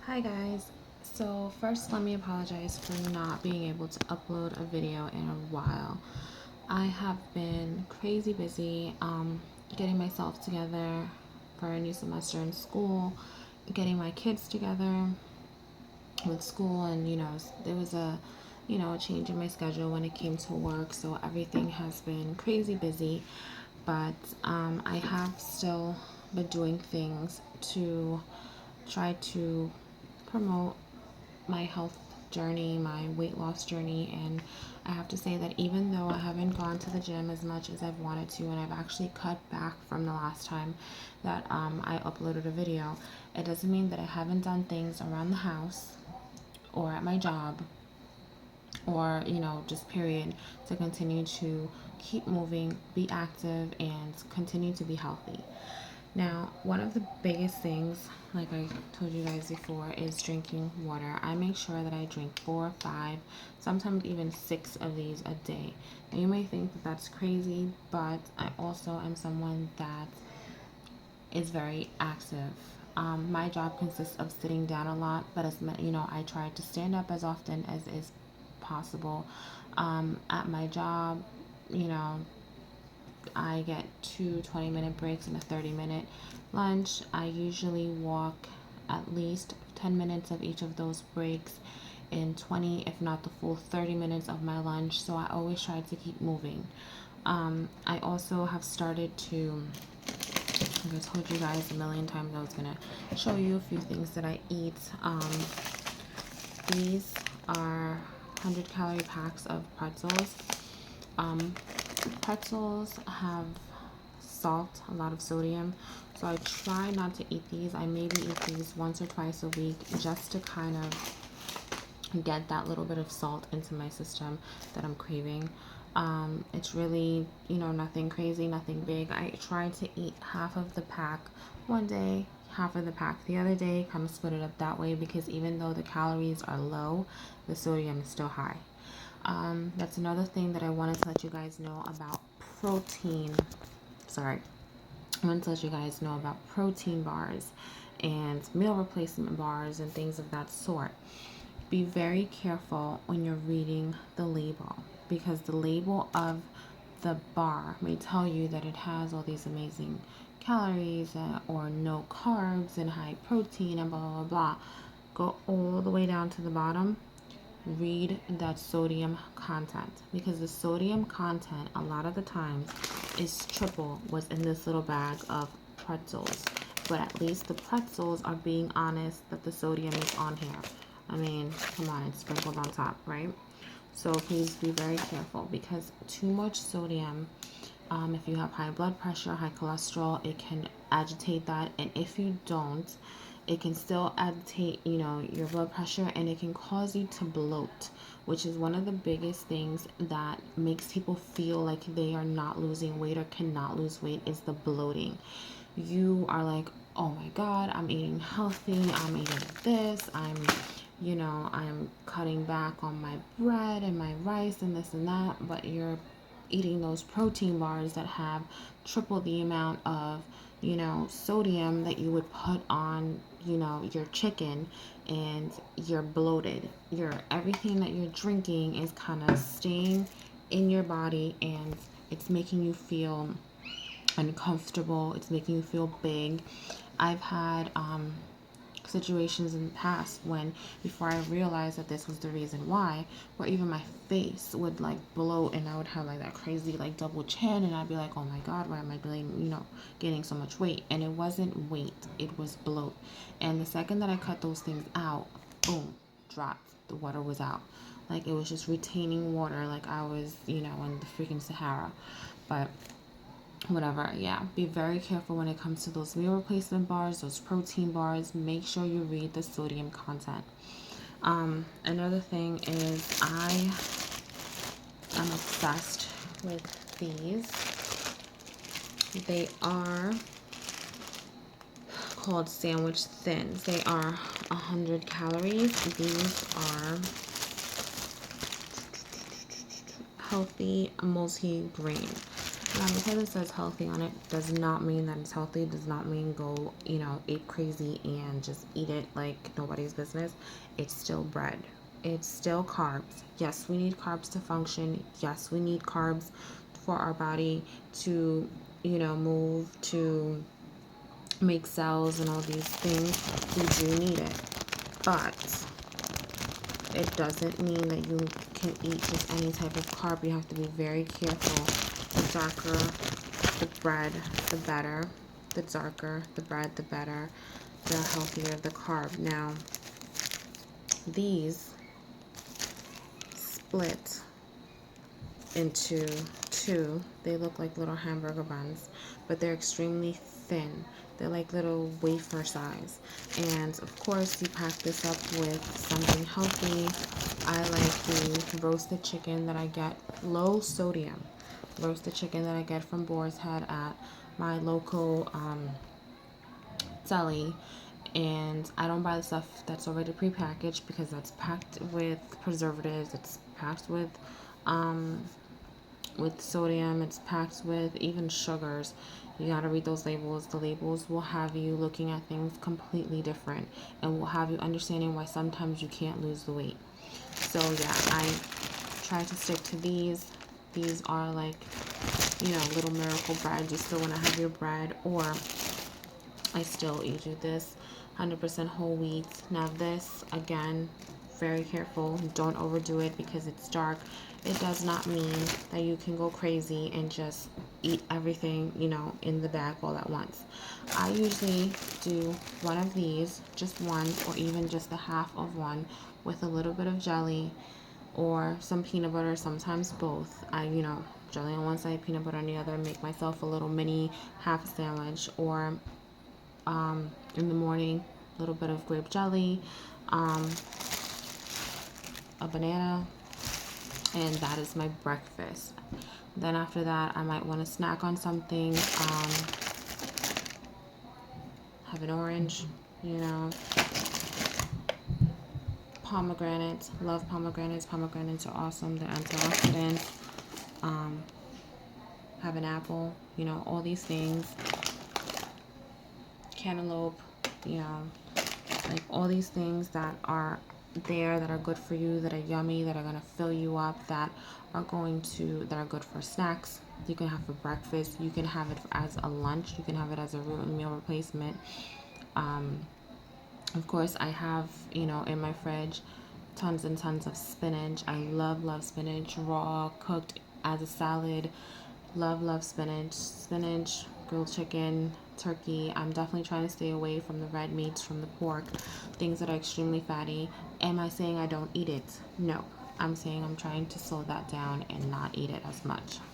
Hi guys. So first let me apologize for not being able to upload a video in a while. I have been crazy busy getting myself together for a new semester in school, getting my kids together with school, and there was a change in my schedule when it came to work, so everything has been crazy busy. But I have still been doing things to try to promote my health journey, my weight loss journey, and I have to say that even though I haven't gone to the gym as much as I've wanted to, and I've actually cut back from the last time that I uploaded a video, it doesn't mean that I haven't done things around the house or at my job or just period to continue to keep moving, be active, and continue to be healthy. Now, one of the biggest things, like I told you guys before, is drinking water. I make sure that I drink 4, 5, sometimes even 6 of these a day. Now, you may think that that's crazy, but I also am someone that is very active. My job consists of sitting down a lot, but I try to stand up as often as is possible. At my job, you know, I get two 20-minute breaks and a 30-minute lunch. I usually walk at least 10 minutes of each of those breaks in 20, if not the full 30 minutes of my lunch. So I always try to keep moving. I also have started to, like I told you guys a million times, I was going to show you a few things that I eat. These are 100-calorie packs of pretzels. Pretzels have salt, a lot of sodium, so I try not to eat these. I maybe eat these once or twice a week just to kind of get that little bit of salt into my system that I'm craving. It's really, nothing crazy, nothing big. I try to eat half of the pack one day, half of the pack the other day, kind of split it up that way, because even though the calories are low, the sodium is still high. That's another thing that I wanted to let you guys know about protein. Sorry. I wanted to let you guys know about protein bars and meal replacement bars and things of that sort. Be very careful when you're reading the label, because the label of the bar may tell you that it has all these amazing calories or no carbs and high protein and blah, blah, blah. Go all the way down to the bottom. Read that sodium content, because the sodium content a lot of the times is triple what's in this little bag of pretzels. But at least the pretzels are being honest that the sodium is on here. I mean, come on, it's sprinkled on top, right? So please be very careful, because too much sodium, if you have high blood pressure, high cholesterol, it can agitate that. And if you don't, it can still agitate, your blood pressure, and it can cause you to bloat, which is one of the biggest things that makes people feel like they are not losing weight or cannot lose weight, is the bloating. You are like, oh my God, I'm eating healthy, I'm eating this, I'm cutting back on my bread and my rice and this and that, but you're eating those protein bars that have triple the amount of, sodium that you would put on, your chicken, and you're bloated. Everything that you're drinking is kind of staying in your body, and it's making you feel uncomfortable. It's making you feel big. I've had situations in the past when, before I realized that this was the reason why, where even my face would like bloat, and I would have like that crazy like double chin, and I'd be like, oh my God, why am I gaining so much weight? And it wasn't weight, it was bloat. And the second that I cut those things out, boom, dropped. The water was out. Like it was just retaining water, like I was, in the freaking Sahara. But whatever, yeah, be very careful when it comes to those meal replacement bars, those protein bars. Make sure you read the sodium content. Another thing is, I am obsessed with these. They are called sandwich thins. They are 100 calories. These are healthy multi-grain. Now, because it says healthy on it, does not mean that it's healthy. Does not mean go, ape crazy and just eat it like nobody's business. It's still bread. It's still carbs. Yes, we need carbs to function. Yes, we need carbs for our body to, move, to make cells and all these things. We do need it. But it doesn't mean that you can eat just any type of carb. You have to be very careful. The darker the bread, the better. The darker the bread, the better. The healthier the carb. Now, these split into two. They look like little hamburger buns, but they're extremely thin. They're like little wafer size. And of course, you pack this up with something healthy. I like the roasted chicken that I get, low sodium roasted chicken that I get from Boar's Head at my local deli. And I don't buy the stuff that's already prepackaged because that's packed with preservatives. It's packed with sodium. It's packed with even sugars. You got to read those labels. The labels will have you looking at things completely different and will have you understanding why sometimes you can't lose the weight. So yeah, I try to stick to these. These are like, little miracle bread. You still want to have your bread, or I still eat you this 100% whole wheat. Now this, again, very careful. Don't overdo it because it's dark. It does not mean that you can go crazy and just eat everything, in the bag all at once. I usually do one of these, just one, or even just the half of one with a little bit of jelly or some peanut butter, sometimes both. Jelly on one side, peanut butter on the other, make myself a little mini half sandwich. Or in the morning, a little bit of grape jelly, a banana, and that is my breakfast. Then after that, I might want to snack on something, have an orange, pomegranates. Love pomegranates. Pomegranates are awesome. They're antioxidants. Have an apple, all these things. Cantaloupe, like all these things that are there, that are good for you, that are yummy, that are going to fill you up, that are good for snacks. You can have for breakfast. You can have it as a lunch. You can have it as a root and meal replacement. Of course, I have, in my fridge, tons and tons of spinach. I love spinach, raw, cooked as a salad. Love spinach. Spinach, grilled chicken, turkey. I'm definitely trying to stay away from the red meats, from the pork, things that are extremely fatty. Am I saying I don't eat it? No. I'm saying I'm trying to slow that down and not eat it as much.